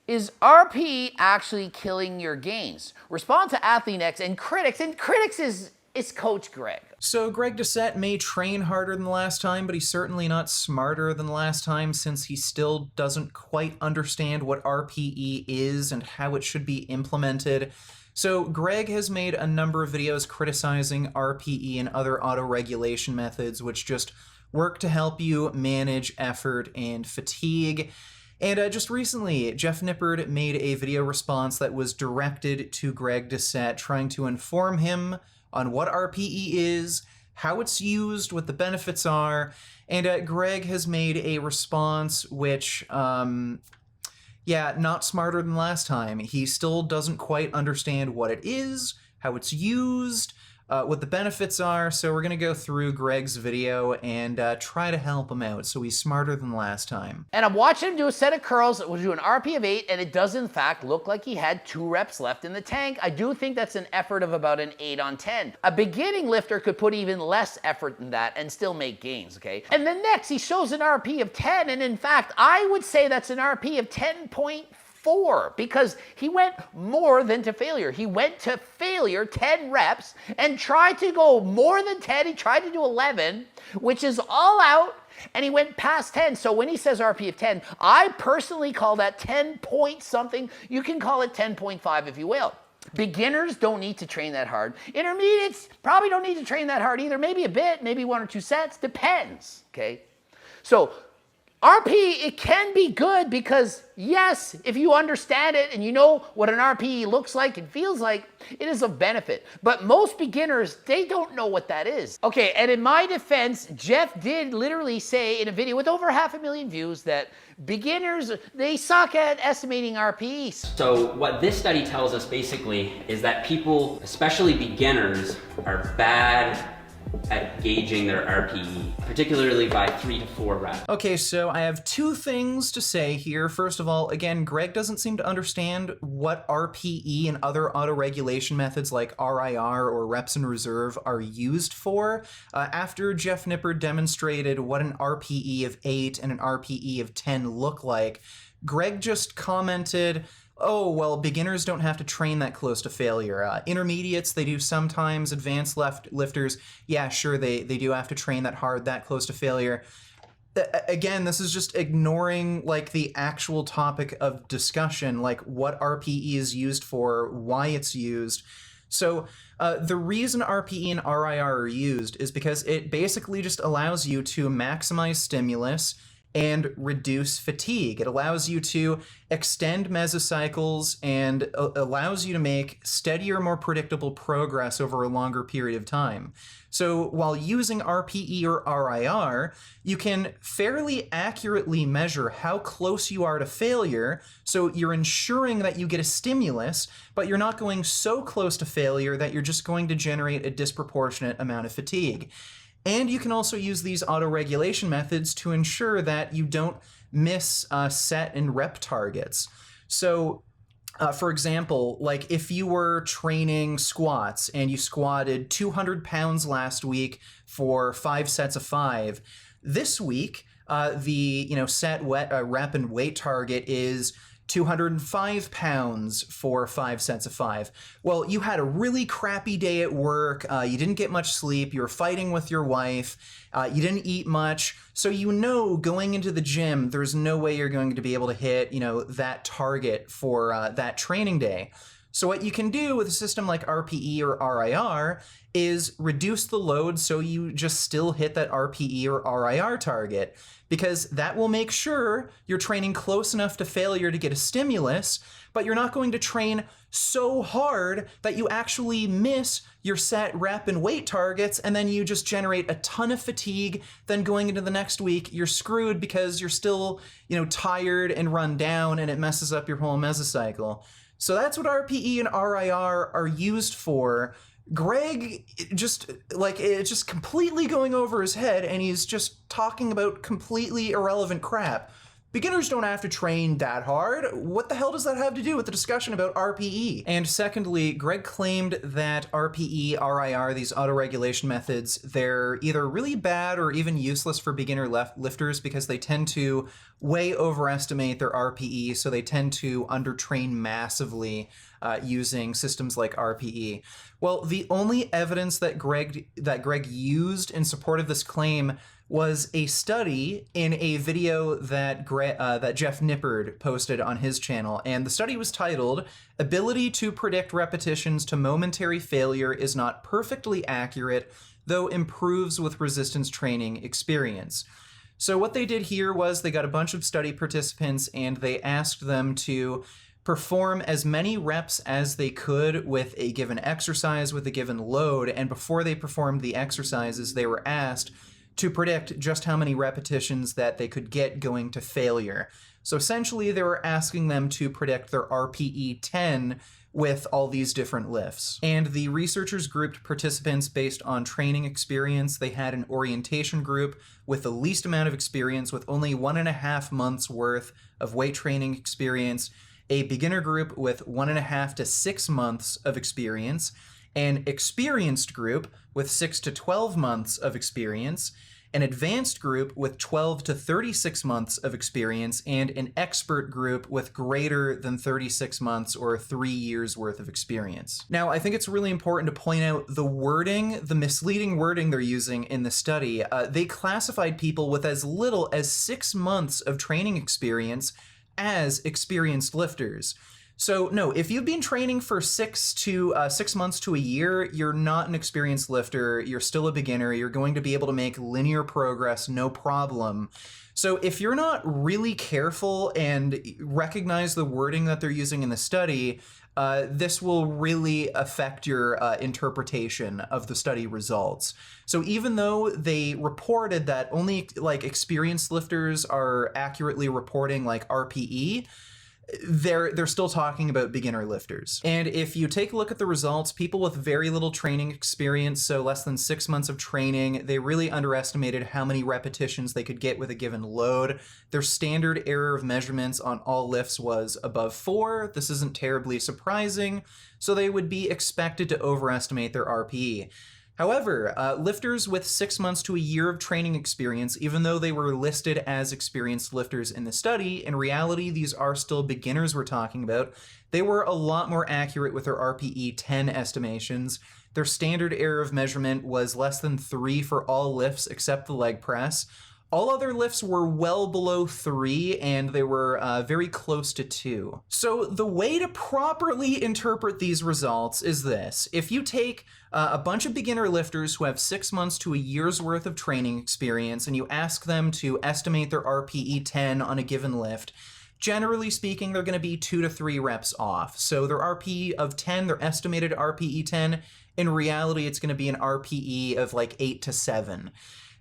Is RPE actually killing your gains? Respond to AthleanX and Critics is Coach Greg. So Greg Doucette may train harder than the last time, but he's certainly not smarter than the last time, since he still doesn't quite understand what RPE is and how it should be implemented. So Greg has made a number of videos criticizing RPE and other auto-regulation methods, which just work to help you manage effort and fatigue. And just recently, Jeff Nippard made a video response that was directed to Greg Doucette, trying to inform him on what RPE is, how it's used, what the benefits are, and Greg has made a response which, yeah, not smarter than last time. He still doesn't quite understand what it is, how it's used, what the benefits are, so we're going to go through Greg's video and try to help him out so he's smarter than last time. And I'm watching him do a set of curls that will do an RP of 8, and it does in fact look like he had 2 reps left in the tank. I do think that's an effort of about an 8 on 10. A beginning lifter could put even less effort than that and still make gains, okay? And then next, he shows an RP of 10, and in fact, I would say that's an RP of 10.4, because he went more than to failure. He went to failure 10 reps and tried to go more than 10. He tried to do 11, which is all out, and he went past 10. So when he says RP of 10, I personally call that 10 point something. You can call it 10.5 if you will. Beginners don't need to train that hard. Intermediates probably don't need to train that hard either. Maybe a bit, maybe 1 or 2 sets, depends, okay? So RPE, it can be good because, yes, if you understand it and you know what an RPE looks like and feels like, it is of benefit. But most beginners, they don't know what that is. Okay, and in my defense, Jeff did literally say in a video with over 500,000 views that beginners, they suck at estimating RPEs. So what this study tells us basically is that people, especially beginners, are bad at gauging their RPE, particularly by 3 to 4 reps. Okay, so I have 2 things to say here. First of all, again, Greg doesn't seem to understand what RPE and other auto-regulation methods like RIR or reps in reserve are used for. After Jeff Nippard demonstrated what an RPE of 8 and an RPE of 10 look like, Greg just commented, oh, well, beginners don't have to train that close to failure. Intermediates, they do sometimes. Advanced lifters, yeah, sure, they do have to train that hard, that close to failure. Again, this is just ignoring, like, the actual topic of discussion, like what RPE is used for, why it's used. So the reason RPE and RIR are used is because it basically just allows you to maximize stimulus and reduce fatigue. It allows you to extend mesocycles and allows you to make steadier, more predictable progress over a longer period of time. So while using RPE or RIR, you can fairly accurately measure how close you are to failure, so you're ensuring that you get a stimulus, but you're not going so close to failure that you're just going to generate a disproportionate amount of fatigue. And you can also use these auto-regulation methods to ensure that you don't miss set and rep targets. So, for example, like if you were training squats and you squatted 200 pounds last week for 5 sets of 5, this week the set, rep, and weight target is 205 pounds for 5 sets of 5. Well, you had a really crappy day at work, you didn't get much sleep, you were fighting with your wife, you didn't eat much, so going into the gym, there's no way you're going to be able to hit, that target for that training day. So what you can do with a system like RPE or RIR is reduce the load so you just still hit that RPE or RIR target, because that will make sure you're training close enough to failure to get a stimulus, but you're not going to train so hard that you actually miss your set, rep, and weight targets, and then you just generate a ton of fatigue. Then going into the next week, you're screwed because you're still, tired and run down, and it messes up your whole mesocycle. So that's what RPE and RIR are used for. Greg it's just completely going over his head, and he's just talking about completely irrelevant crap. Beginners don't have to train that hard. What the hell does that have to do with the discussion about RPE? And secondly, Greg claimed that RPE, RIR, these auto-regulation methods, they're either really bad or even useless for beginner lifters because they tend to way overestimate their RPE, so they tend to undertrain massively using systems like RPE. Well, the only evidence that Greg used in support of this claim was a study in a video that Jeff Nippard posted on his channel, and the study was titled, "Ability to predict repetitions to momentary failure is not perfectly accurate, though improves with resistance training experience." So what they did here was they got a bunch of study participants and they asked them to perform as many reps as they could with a given exercise, with a given load, and before they performed the exercises, they were asked to predict just how many repetitions that they could get going to failure. So essentially, they were asking them to predict their RPE 10 with all these different lifts. And the researchers grouped participants based on training experience. They had an orientation group with the least amount of experience, with only 1.5 months worth of weight training experience, a beginner group with 1.5 to 6 months of experience, an experienced group with 6 to 12 months of experience, an advanced group with 12 to 36 months of experience, and an expert group with greater than 36 months or 3 years worth of experience. Now, I think it's really important to point out the wording, the misleading wording they're using in the study. They classified people with as little as 6 months of training experience as experienced lifters. So no, if you've been training for 6 months to a year, you're not an experienced lifter, you're still a beginner, you're going to be able to make linear progress, no problem. So if you're not really careful and recognize the wording that they're using in the study, this will really affect your interpretation of the study results. So even though they reported that only experienced lifters are accurately reporting RPE, they're still talking about beginner lifters. And if you take a look at the results, people with very little training experience, so less than 6 months of training, they really underestimated how many repetitions they could get with a given load. Their standard error of measurements on all lifts was above 4. This isn't terribly surprising, so they would be expected to overestimate their RPE. However, lifters with 6 months to a year of training experience, even though they were listed as experienced lifters in the study, in reality, these are still beginners we're talking about. They were a lot more accurate with their RPE 10 estimations. Their standard error of measurement was less than 3 for all lifts except the leg press. All other lifts were well below 3, and they were very close to 2. So the way to properly interpret these results is this. If you take a bunch of beginner lifters who have 6 months to a year's worth of training experience, and you ask them to estimate their RPE 10 on a given lift, generally speaking, they're going to be 2 to 3 reps off. So their RPE of 10, their estimated RPE 10, in reality, it's going to be an RPE of 8 to 7.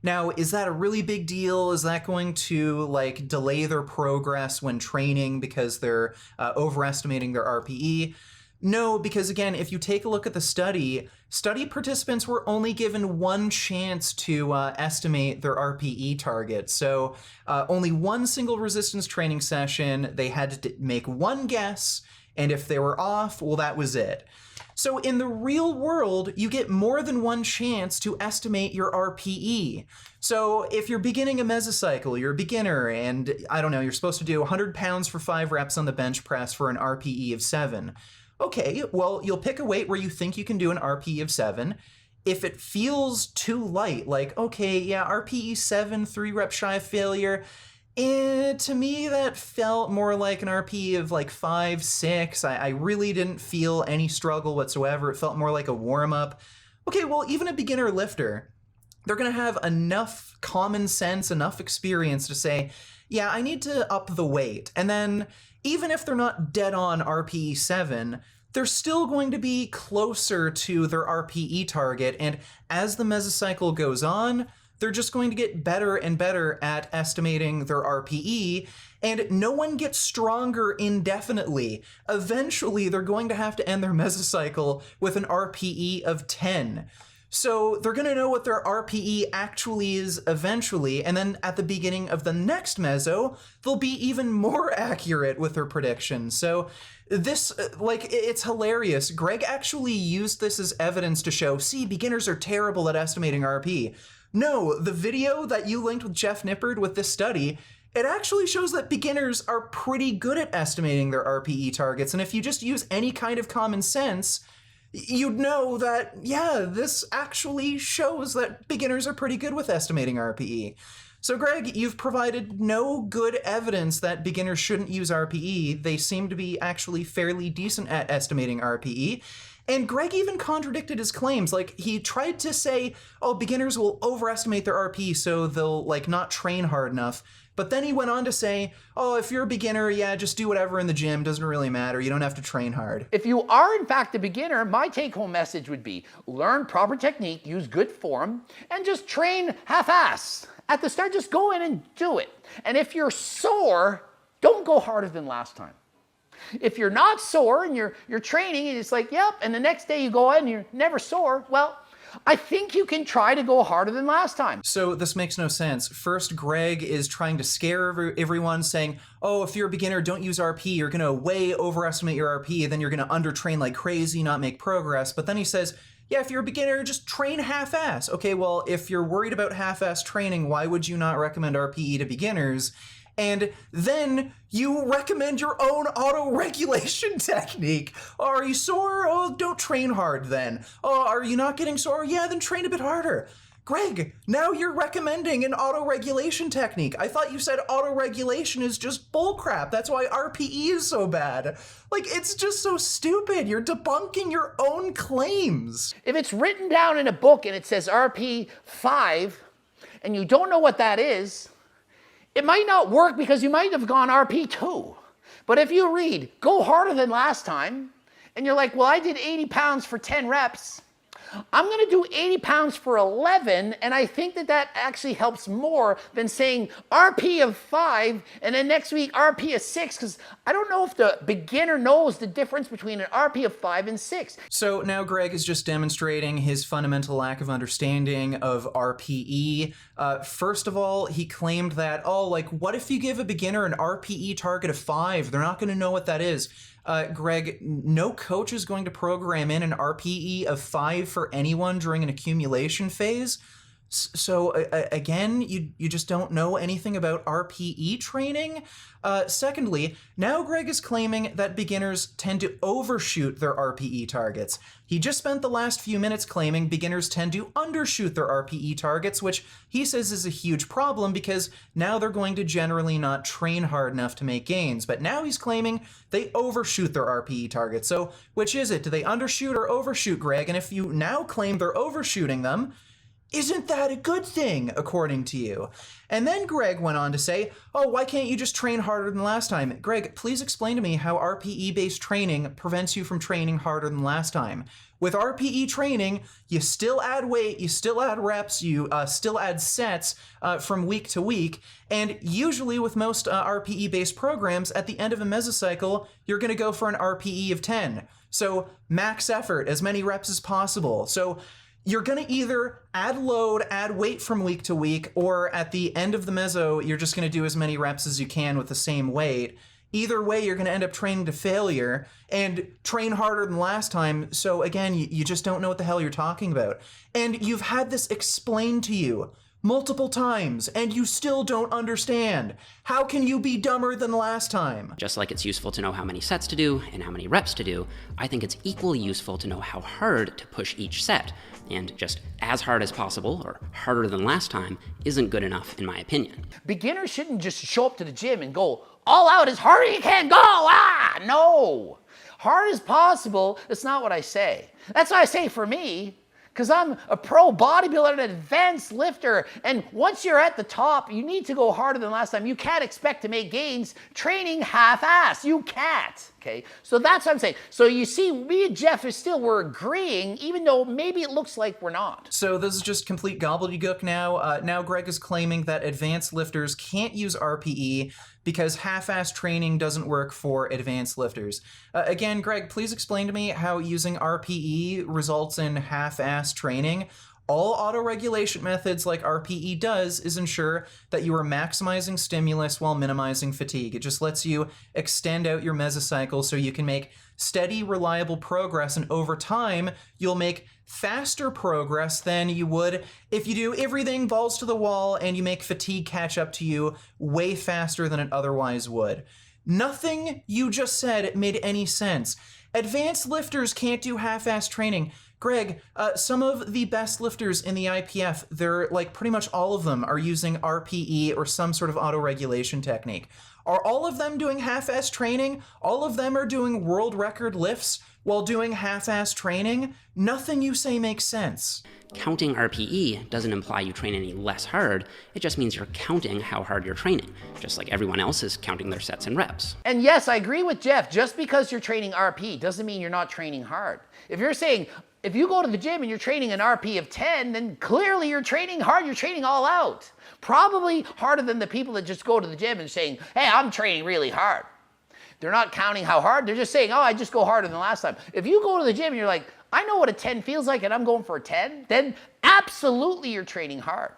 Now, is that a really big deal? Is that going to delay their progress when training because they're overestimating their RPE? No, because again, if you take a look at the study participants were only given one chance to estimate their RPE target. So only one single resistance training session, they had to make one guess, and if they were off, well, that was it. So in the real world, you get more than one chance to estimate your RPE. So if you're beginning a mesocycle, you're a beginner, and I don't know, you're supposed to do 100 pounds for 5 reps on the bench press for an RPE of 7. Okay, well, you'll pick a weight where you think you can do an RPE of 7. If it feels too light, okay, yeah, RPE 7, 3 reps shy of failure, to me, that felt more like an RPE of 5, 6. I really didn't feel any struggle whatsoever. It felt more like a warm-up. Okay, well, even a beginner lifter, they're going to have enough common sense, enough experience to say, yeah, I need to up the weight. And then, even if they're not dead on RPE 7, they're still going to be closer to their RPE target. And as the mesocycle goes on, they're just going to get better and better at estimating their RPE, and no one gets stronger indefinitely. Eventually, they're going to have to end their mesocycle with an RPE of 10. So they're going to know what their RPE actually is eventually, and then at the beginning of the next meso, they'll be even more accurate with their predictions. So this, it's hilarious. Greg actually used this as evidence to show, see, beginners are terrible at estimating RPE. No, the video that you linked with Jeff Nippard with this study, it actually shows that beginners are pretty good at estimating their RPE targets, and if you just use any kind of common sense, you'd know that, yeah, this actually shows that beginners are pretty good with estimating RPE. So Greg, you've provided no good evidence that beginners shouldn't use RPE. They seem to be actually fairly decent at estimating RPE. And Greg even contradicted his claims. Like, he tried to say, oh, beginners will overestimate their RPE so they'll, not train hard enough. But then he went on to say, oh, if you're a beginner, yeah, just do whatever in the gym. Doesn't really matter. You don't have to train hard. If you are, in fact, a beginner, my take-home message would be learn proper technique, use good form, and just train half-ass. At the start, just go in and do it. And if you're sore, don't go harder than last time. If you're not sore and you're training and it's like, yep, and the next day you go in and you're never sore, well, I think you can try to go harder than last time. So this makes no sense. First, Greg is trying to scare everyone, saying, oh, if you're a beginner, don't use RP. You're going to way overestimate your RP, then you're going to undertrain like crazy, not make progress. But then he says, yeah, if you're a beginner, just train half-ass. Okay, well, if you're worried about half-ass training, why would you not recommend RPE to beginners? And then you recommend your own auto-regulation technique. Oh, are you sore? Oh, don't train hard then. Oh, are you not getting sore? Yeah, then train a bit harder. Greg, now you're recommending an auto-regulation technique. I thought you said auto-regulation is just bullcrap. That's why RPE is so bad. It's just so stupid. You're debunking your own claims. If it's written down in a book and it says RP 5, and you don't know what that is, it might not work because you might have gone RP 2. But if you read, go harder than last time, and you're like, well, I did 80 pounds for 10 reps, I'm going to do 80 pounds for 11, and I think that actually helps more than saying RP of 5 and then next week RP of 6, because I don't know if the beginner knows the difference between an RP of 5 and 6. So now Greg is just demonstrating his fundamental lack of understanding of RPE. First of all, he claimed that, what if you give a beginner an RPE target of 5? They're not going to know what that is. Greg, no coach is going to program in an RPE of 5 for anyone during an accumulation phase. So again, you just don't know anything about RPE training. Secondly, now Greg is claiming that beginners tend to overshoot their RPE targets. He just spent the last few minutes claiming beginners tend to undershoot their RPE targets, which he says is a huge problem because now they're going to generally not train hard enough to make gains. But now he's claiming they overshoot their RPE targets. So which is it? Do they undershoot or overshoot, Greg? And if you now claim they're overshooting them, isn't that a good thing, according to you? And then Greg went on to say, oh, why can't you just train harder than last time? Greg, please explain to me how RPE-based training prevents you from training harder than last time. With RPE training, you still add weight, you still add reps, you still add sets from week to week, and usually with most RPE-based programs, at the end of a mesocycle, you're going to go for an RPE of 10. So max effort, as many reps as possible. So you're going to either add load, add weight from week to week, or at the end of the meso, you're just going to do as many reps as you can with the same weight. Either way, you're going to end up training to failure and train harder than last time. So again, you just don't know what the hell you're talking about. And you've had this explained to you multiple times, and you still don't understand. How can you be dumber than last time? Just like it's useful to know how many sets to do and how many reps to do, I think it's equally useful to know how hard to push each set. And just as hard as possible, or harder than last time, isn't good enough in my opinion. Beginners shouldn't just show up to the gym and go all out as hard as you can go. No. Hard as possible, that's not what I say. That's what I say for me, because I'm a pro bodybuilder and an advanced lifter. And once you're at the top, you need to go harder than last time. You can't expect to make gains training half-ass. You can't, okay? So that's what I'm saying. So you see, me and Jeff we're agreeing, even though maybe it looks like we're not. So this is just complete gobbledygook now. Now Greg is claiming that advanced lifters can't use RPE because half-ass training doesn't work for advanced lifters. Again, Greg, please explain to me how using RPE results in half-ass training. All auto-regulation methods like RPE does is ensure that you are maximizing stimulus while minimizing fatigue. It just lets you extend out your mesocycle so you can make steady, reliable progress, and over time, you'll make faster progress than you would if you do everything balls to the wall and you make fatigue catch up to you way faster than it otherwise would. Nothing you just said made any sense. Advanced lifters can't do half-ass training. Greg, some of the best lifters in the IPF, they're like pretty much all of them are using RPE or some sort of auto-regulation technique. Are all of them doing half-ass training? All of them are doing world record lifts while doing half-ass training? Nothing you say makes sense. Counting RPE doesn't imply you train any less hard, it just means you're counting how hard you're training, just like everyone else is counting their sets and reps. And yes, I agree with Jeff. Just because you're training RP doesn't mean you're not training hard. If you're saying, if you go to the gym and you're training an RP of 10, then clearly you're training hard, you're training all out. Probably harder than the people that just go to the gym and saying, hey, I'm training really hard. They're not counting how hard, they're just saying, oh, I just go harder than last time. If you go to the gym and you're like, I know what a 10 feels like and I'm going for a 10, then absolutely you're training hard.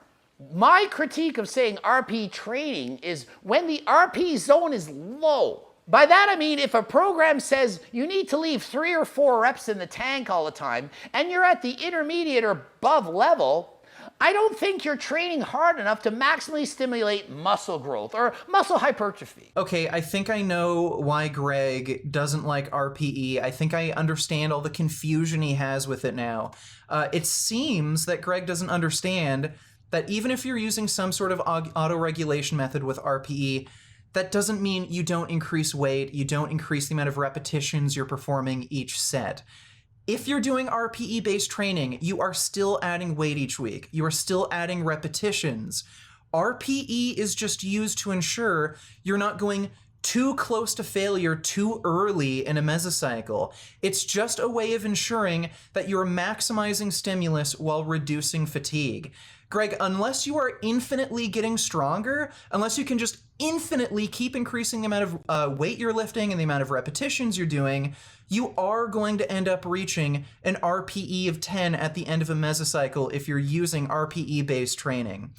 My critique of saying RP training is when the RP zone is low. By that I mean if a program says you need to leave 3 or 4 reps in the tank all the time and you're at the intermediate or above level, I don't think you're training hard enough to maximally stimulate muscle growth or muscle hypertrophy. Okay, I think I know why Greg doesn't like RPE. I think I understand all the confusion he has with it now. It seems that Greg doesn't understand that even if you're using some sort of auto-regulation method with RPE, that doesn't mean you don't increase weight, you don't increase the amount of repetitions you're performing each set. If you're doing RPE-based training, you are still adding weight each week. You are still adding repetitions. RPE is just used to ensure you're not going too close to failure too early in a mesocycle. It's just a way of ensuring that you're maximizing stimulus while reducing fatigue. Greg, unless you are infinitely getting stronger, unless you can just infinitely keep increasing the amount of weight you're lifting and the amount of repetitions you're doing, you are going to end up reaching an RPE of 10 at the end of a mesocycle if you're using RPE-based training.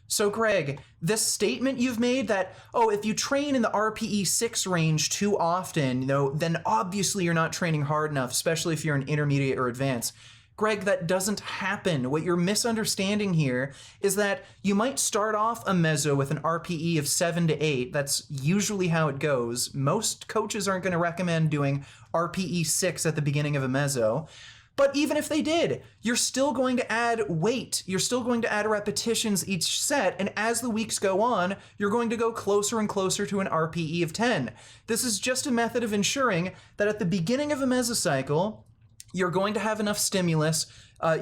So Greg, this statement you've made that, oh, if you train in the RPE 6 range too often, then obviously you're not training hard enough, especially if you're an intermediate or advanced. Greg, that doesn't happen. What you're misunderstanding here is that you might start off a meso with an RPE of 7 to 8. That's usually how it goes. Most coaches aren't going to recommend doing RPE 6 at the beginning of a meso. But even if they did, you're still going to add weight. You're still going to add repetitions each set, and as the weeks go on, you're going to go closer and closer to an RPE of 10. This is just a method of ensuring that at the beginning of a mesocycle, you're going to have enough stimulus,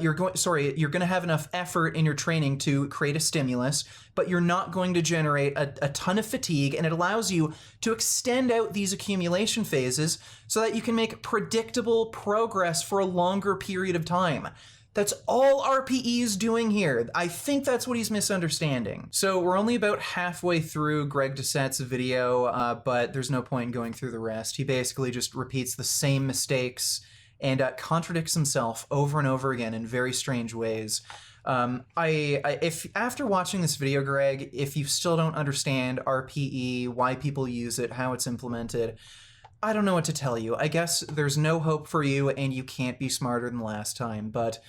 you're going to have enough effort in your training to create a stimulus, but you're not going to generate a ton of fatigue, and it allows you to extend out these accumulation phases so that you can make predictable progress for a longer period of time. That's all RPE is doing here. I think that's what he's misunderstanding. So we're only about halfway through Greg Doucette's video, but there's no point in going through the rest. He basically just repeats the same mistakes and contradicts himself over and over again in very strange ways. If after watching this video, Greg, if you still don't understand RPE, why people use it, how it's implemented, I don't know what to tell you. I guess there's no hope for you and you can't be smarter than last time. But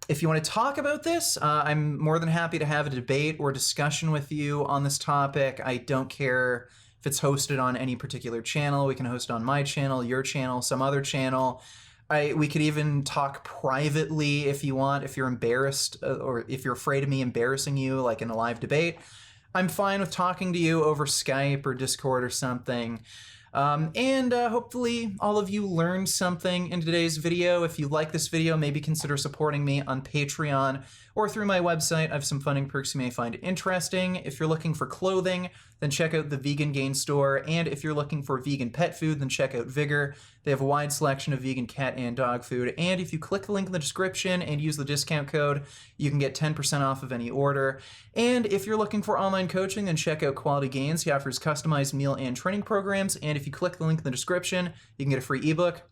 if you want to talk about this, I'm more than happy to have a debate or discussion with you on this topic. I don't care if it's hosted on any particular channel. We can host it on my channel, your channel, some other channel. We could even talk privately if you want, if you're embarrassed or if you're afraid of me embarrassing you, like in a live debate. I'm fine with talking to you over Skype or Discord or something. Hopefully all of you learned something in today's video. If you like this video, maybe consider supporting me on Patreon or through my website. I have some funding perks you may find interesting. If you're looking for clothing, then check out the Vegan Gain store. And if you're looking for vegan pet food, then check out Vigor. They have a wide selection of vegan cat and dog food. And if you click the link in the description and use the discount code, you can get 10% off of any order. And if you're looking for online coaching, then check out Quality Gains. He offers customized meal and training programs. And if you click the link in the description, you can get a free ebook.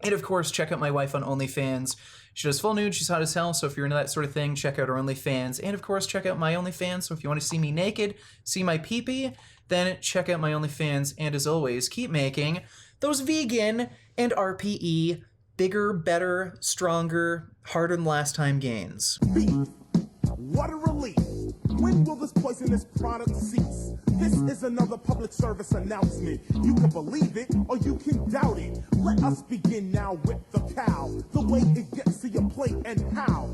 And of course, check out my wife on OnlyFans. She does full nude, she's hot as hell, so if you're into that sort of thing, check out her OnlyFans. And of course, check out my OnlyFans, so if you want to see me naked, see my pee-pee, then check out my OnlyFans. And as always, keep making those vegan and RPE bigger, better, stronger, harder than last time gains. Beef. What a relief. When will this poisonous product cease? This is another public service announcement. You can believe it or you can doubt it. Let us begin now with the cow. The way it gets to your plate and how.